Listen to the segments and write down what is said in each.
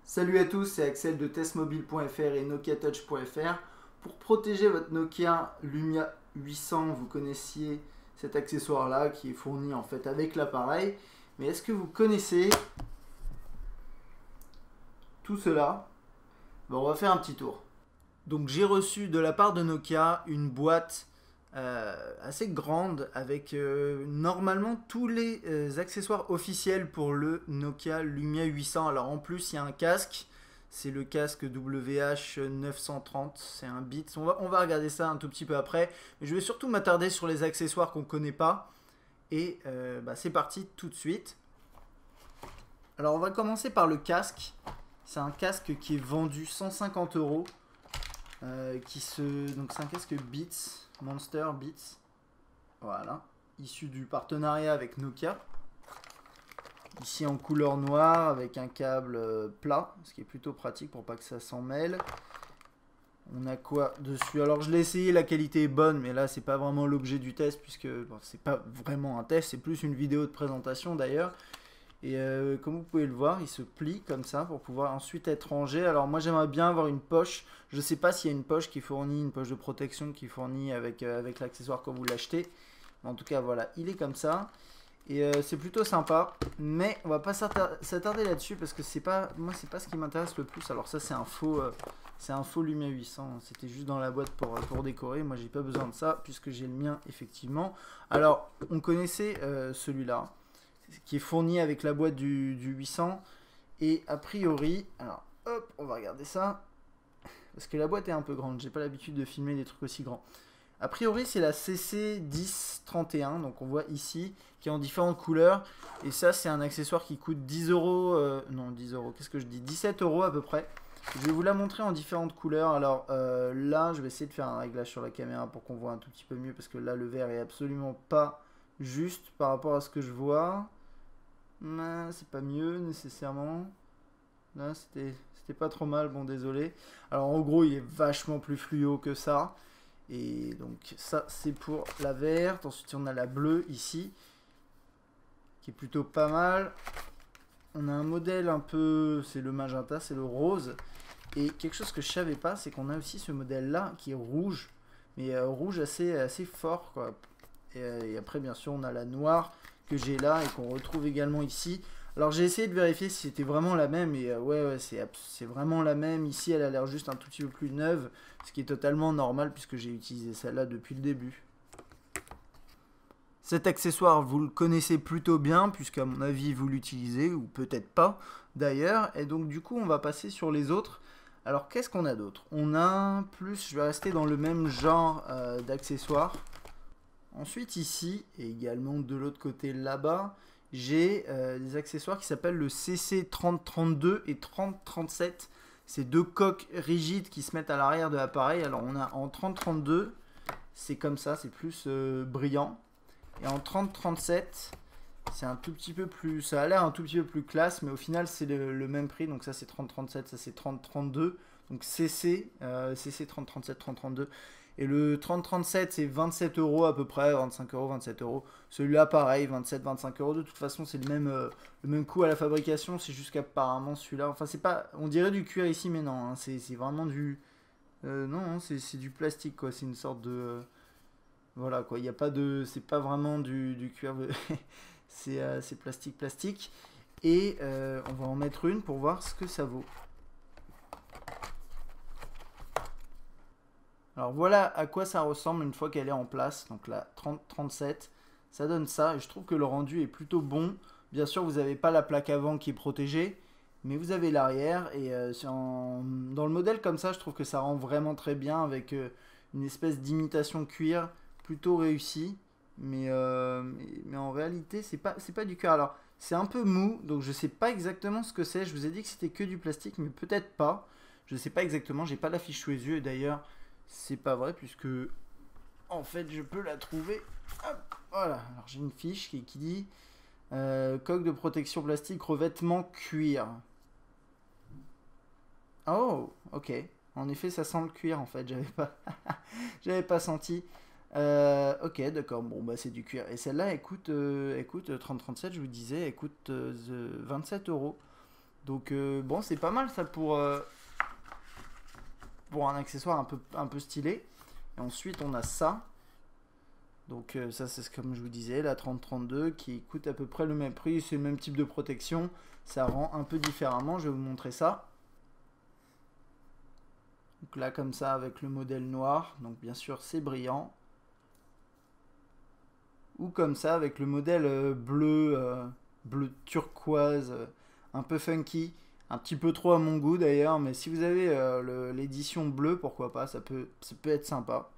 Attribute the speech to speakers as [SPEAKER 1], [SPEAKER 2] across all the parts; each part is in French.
[SPEAKER 1] Salut à tous, c'est Axel de testmobile.fr et nokiatouch.fr. Pour protéger votre Nokia Lumia 800, vous connaissiez cet accessoire-là qui est fourni en fait avec l'appareil. Mais est-ce que vous connaissez tout cela? Bon, on va faire un petit tour. Donc j'ai reçu de la part de Nokia une boîte assez grande avec normalement tous les accessoires officiels pour le Nokia Lumia 800. Alors en plus il y a un casque, c'est le casque WH930, c'est un Beats. On va regarder ça un tout petit peu après, mais je vais surtout m'attarder sur les accessoires qu'on ne connaît pas. Et c'est parti tout de suite. Alors on va commencer par le casque. C'est un casque qui est vendu 150 €. Donc c'est un casque Beats, Monster Beats, voilà, issu du partenariat avec Nokia. Ici en couleur noire avec un câble plat, ce qui est plutôt pratique pour pas que ça s'en mêle. On a quoi dessus? Alors je l'ai essayé, la qualité est bonne, mais là c'est pas vraiment l'objet du test puisque c'est pas vraiment un test, c'est plus une vidéo de présentation d'ailleurs. Et comme vous pouvez le voir, il se plie comme ça pour pouvoir ensuite être rangé. Alors moi j'aimerais bien avoir une poche. Je ne sais pas s'il y a une poche qui fournit, une poche de protection qui fournit avec l'accessoire quand vous l'achetez. En tout cas voilà, il est comme ça. Et c'est plutôt sympa. Mais on va pas s'attarder là-dessus parce que moi c'est pas ce qui m'intéresse le plus. Alors ça c'est un faux Lumia 800. C'était juste dans la boîte pour décorer. Moi j'ai pas besoin de ça puisque j'ai le mien effectivement. Alors on connaissait celui-là, qui est fourni avec la boîte du 800, et a priori, alors hop, on va regarder ça, parce que la boîte est un peu grande, j'ai pas l'habitude de filmer des trucs aussi grands. A priori c'est la CC1031, donc on voit ici, qui est en différentes couleurs, et ça c'est un accessoire qui coûte 10 €, non 10 €, qu'est-ce que je dis, 17 € à peu près. Je vais vous la montrer en différentes couleurs. Alors là je vais essayer de faire un réglage sur la caméra pour qu'on voit un tout petit peu mieux, parce que là le vert est absolument pas juste par rapport à ce que je vois. C'est pas mieux nécessairement. Là c'était pas trop mal, bon désolé. Alors en gros il est vachement plus fluo que ça. Et donc ça c'est pour la verte. Ensuite on a la bleue ici, qui est plutôt pas mal. On a un modèle un peu, c'est le magenta, c'est le rose. Et quelque chose que je savais pas, c'est qu'on a aussi ce modèle là qui est rouge, mais rouge assez fort quoi. Et après bien sûr on a la noire que j'ai là et qu'on retrouve également ici. Alors j'ai essayé de vérifier si c'était vraiment la même, et ouais c'est vraiment la même. Ici elle a l'air juste un tout petit peu plus neuve, ce qui est totalement normal puisque j'ai utilisé celle-là depuis le début. Cet accessoire vous le connaissez plutôt bien puisqu'à mon avis vous l'utilisez, ou peut-être pas d'ailleurs, et donc du coup on va passer sur les autres. Alors qu'est-ce qu'on a d'autre? On a plus, je vais rester dans le même genre d'accessoires. Ensuite ici, et également de l'autre côté là-bas, j'ai des accessoires qui s'appellent le CC3032 et 3037. C'est deux coques rigides qui se mettent à l'arrière de l'appareil. Alors on a en 3032, c'est comme ça, c'est plus brillant. Et en 3037, c'est un tout petit peu plus, ça a l'air un tout petit peu plus classe, mais au final c'est le même prix. Donc ça c'est 3037, ça c'est 3032. Donc CC 3037, 3032. Et le 3037 c'est 27 € à peu près, 25 €, 27 €. Celui-là pareil, 27-25 €. De toute façon c'est le même coût à la fabrication, c'est juste qu'apparemment celui-là, enfin c'est pas, on dirait du cuir ici mais non, hein, c'est vraiment du, non c'est du plastique quoi, c'est une sorte de, voilà quoi, il n'y a pas de, c'est pas vraiment du cuir, c'est plastique. Et on va en mettre une pour voir ce que ça vaut. Alors voilà à quoi ça ressemble une fois qu'elle est en place. Donc la 3037, ça donne ça. Et je trouve que le rendu est plutôt bon. Bien sûr, vous n'avez pas la plaque avant qui est protégée, mais vous avez l'arrière. Et dans le modèle comme ça, je trouve que ça rend vraiment très bien avec une espèce d'imitation cuir plutôt réussie. Mais en réalité, c'est pas du cuir. Alors, c'est un peu mou, donc je sais pas exactement ce que c'est. Je vous ai dit que c'était que du plastique, mais peut-être pas. Je sais pas exactement, j'ai pas la fiche sous les yeux. Et d'ailleurs, c'est pas vrai puisque en fait je peux la trouver. Hop, voilà, alors j'ai une fiche qui dit coque de protection plastique, revêtement cuir. Oh, ok. En effet, ça sent le cuir en fait. J'avais pas senti. Ok, d'accord. Bon, bah c'est du cuir. Et celle-là, écoute, 3037, je vous disais, elle coûte 27 €. Donc bon, c'est pas mal ça pour un accessoire un peu stylé. Et ensuite on a ça. Donc ça c'est comme je vous disais, la 3032 qui coûte à peu près le même prix, c'est le même type de protection, ça rend un peu différemment, je vais vous montrer ça. Donc là comme ça avec le modèle noir, donc bien sûr c'est brillant. Ou comme ça avec le modèle bleu turquoise, un peu funky, un petit peu trop à mon goût d'ailleurs, mais si vous avez l'édition bleue, pourquoi pas, ça peut être sympa.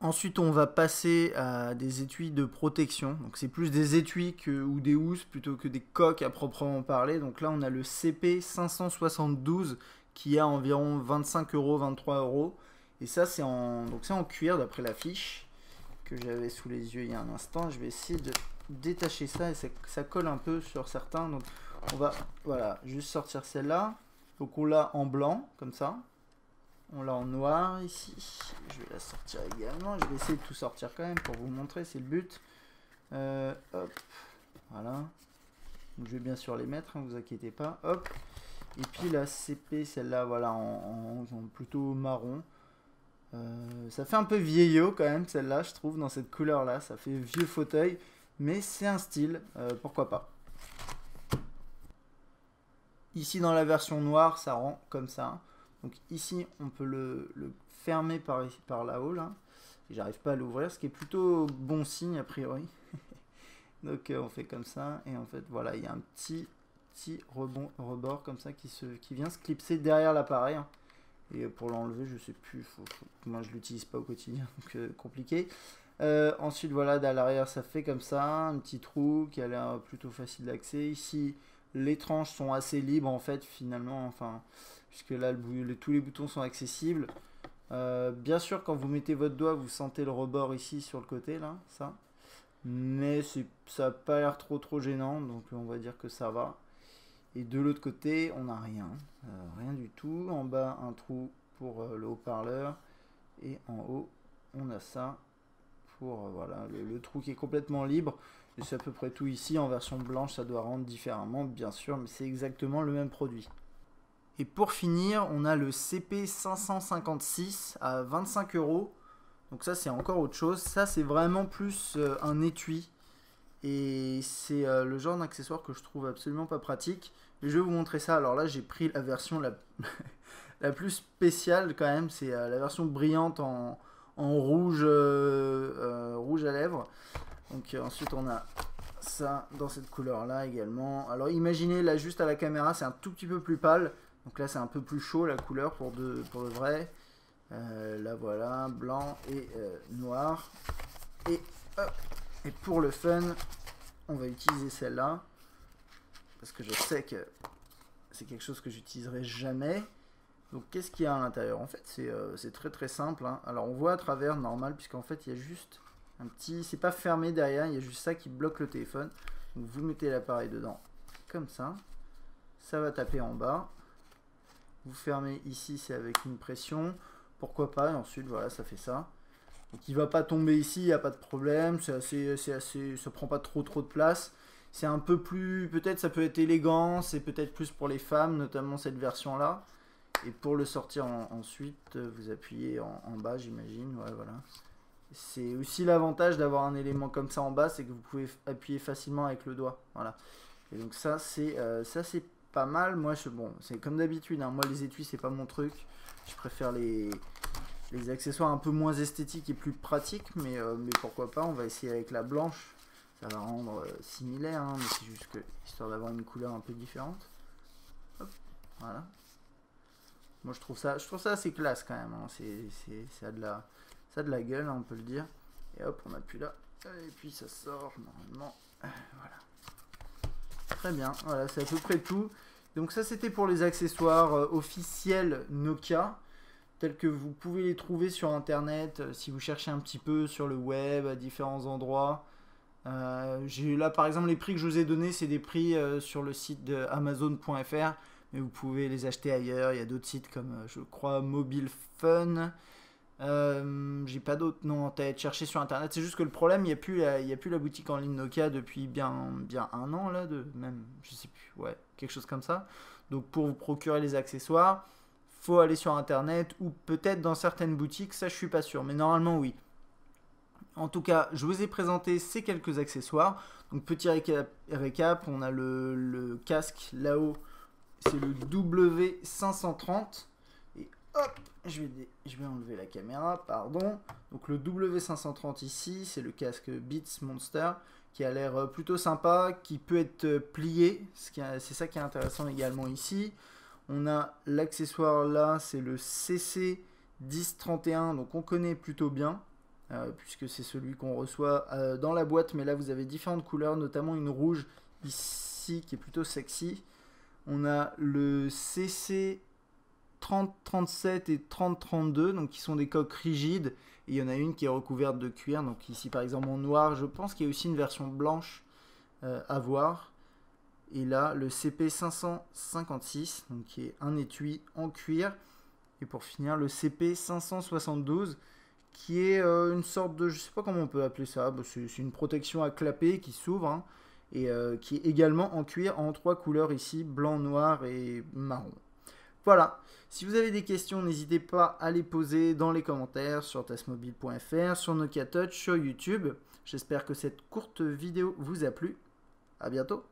[SPEAKER 1] Ensuite, on va passer à des étuis de protection. Donc, c'est plus des étuis ou des housses plutôt que des coques à proprement parler. Donc là, on a le CP 572 qui a environ 25 €, 23 €. Et ça, c'est en cuir d'après la fiche que j'avais sous les yeux il y a un instant. Je vais essayer de détacher ça et ça colle un peu sur certains. Donc, on va juste sortir celle-là. Donc, on l'a en blanc, comme ça. On l'a en noir ici. Je vais la sortir également. Je vais essayer de tout sortir quand même pour vous montrer. C'est le but. Hop. Voilà. Donc, je vais bien sûr les mettre. Hein, vous inquiétez pas. Hop. Et puis la CP, celle-là, voilà, en plutôt marron. Ça fait un peu vieillot quand même, celle-là, je trouve, dans cette couleur-là. Ça fait vieux fauteuil. Mais c'est un style. Pourquoi pas. Ici, dans la version noire, ça rend comme ça. Donc ici, on peut le fermer par là-haut, là. J'arrive pas à l'ouvrir, ce qui est plutôt bon signe, a priori. Donc on fait comme ça, et en fait, voilà, il y a un petit rebord comme ça qui vient se clipser derrière l'appareil. Et pour l'enlever, je sais plus, moi je l'utilise pas au quotidien, donc compliqué. Ensuite, voilà, à l'arrière, ça fait comme ça, un petit trou qui a l'air plutôt facile d'accès. Ici, les tranches sont assez libres, en fait, finalement, enfin... puisque là tous les boutons sont accessibles. Bien sûr, quand vous mettez votre doigt, vous sentez le rebord ici sur le côté, là, ça. Mais ça n'a pas l'air trop gênant, donc on va dire que ça va. Et de l'autre côté, on n'a rien. Rien du tout. En bas, un trou pour le haut-parleur. Et en haut, on a ça pour voilà, le trou qui est complètement libre. Et c'est à peu près tout ici. En version blanche, ça doit rendre différemment, bien sûr, mais c'est exactement le même produit. Et pour finir, on a le CP 556 à 25 €. Donc ça, c'est encore autre chose. Ça, c'est vraiment plus un étui. Et c'est le genre d'accessoire que je trouve absolument pas pratique. Et je vais vous montrer ça. Alors là, j'ai pris la version la plus spéciale quand même. C'est la version brillante en rouge, rouge à lèvres. Donc ensuite, on a ça dans cette couleur-là également. Alors imaginez, là, juste à la caméra, c'est un tout petit peu plus pâle. Donc là, c'est un peu plus chaud la couleur pour le vrai. Là, voilà, blanc et noir. Et, et pour le fun, on va utiliser celle-là. Parce que je sais que c'est quelque chose que j'utiliserai jamais. Donc, qu'est-ce qu'il y a à l'intérieur? En fait, c'est très simple. Hein. Alors, on voit à travers, normal, puisqu'en fait, il y a juste un petit... C'est pas fermé derrière, il y a juste ça qui bloque le téléphone. Donc, vous mettez l'appareil dedans, comme ça. Ça va taper en bas. Vous fermez ici, c'est avec une pression. Pourquoi pas, et ensuite, voilà, ça fait ça. Donc, il ne va pas tomber ici, il n'y a pas de problème. Ça prend pas trop de place. C'est un peu plus, peut-être ça peut être élégant, c'est peut-être plus pour les femmes, notamment cette version-là. Et pour le sortir ensuite, vous appuyez en bas, j'imagine. Ouais, voilà. C'est aussi l'avantage d'avoir un élément comme ça en bas, c'est que vous pouvez appuyer facilement avec le doigt. Voilà. Et donc ça, c'est pas mal. Moi, bon, c'est comme d'habitude. Hein, moi, les étuis, c'est pas mon truc. Je préfère les accessoires un peu moins esthétiques et plus pratiques, mais pourquoi pas. On va essayer avec la blanche. Ça va rendre similaire, hein, mais c'est juste que histoire d'avoir une couleur un peu différente. Hop, voilà. Moi, je trouve ça assez classe quand même. Hein. Ça a de la gueule, hein, on peut le dire. Et hop, on appuie là. Et puis ça sort normalement. Voilà. Très bien. Voilà, c'est à peu près tout. Donc ça, c'était pour les accessoires officiels Nokia, tels que vous pouvez les trouver sur Internet, si vous cherchez un petit peu sur le web, à différents endroits. J'ai là, par exemple, les prix que je vous ai donnés, c'est des prix sur le site de Amazon.fr, mais vous pouvez les acheter ailleurs. Il y a d'autres sites comme, je crois, Mobile Fun. J'ai pas d'autres noms en tête. Chercher sur internet. C'est juste que le problème, il n'y a plus la boutique en ligne Nokia depuis bien un an là, même je sais plus, ouais, quelque chose comme ça. Donc pour vous procurer les accessoires, faut aller sur internet ou peut-être dans certaines boutiques, ça je suis pas sûr, mais normalement oui. En tout cas, je vous ai présenté ces quelques accessoires. Donc petit récap, on a le casque là-haut, c'est le W530. Et hop, je vais enlever la caméra, pardon. Donc le W530 ici, c'est le casque Beats Monster qui a l'air plutôt sympa, qui peut être plié. C'est ça qui est intéressant également ici. On a l'accessoire là, c'est le CC1031, donc on connaît plutôt bien. Puisque c'est celui qu'on reçoit dans la boîte, mais là vous avez différentes couleurs, notamment une rouge ici qui est plutôt sexy. On a le CC 3037 et 3032, donc qui sont des coques rigides, et il y en a une qui est recouverte de cuir, donc ici par exemple en noir. Je pense qu'il y a aussi une version blanche à voir. Et là le CP 556, donc qui est un étui en cuir, et pour finir le CP 572 qui est une sorte de, je sais pas comment on peut appeler ça, c'est une protection à clapet qui s'ouvre, hein, et qui est également en cuir en 3 couleurs ici, blanc, noir et marron. Voilà, si vous avez des questions, n'hésitez pas à les poser dans les commentaires sur tasmobile.fr, sur Nokia Touch, sur YouTube. J'espère que cette courte vidéo vous a plu. À bientôt.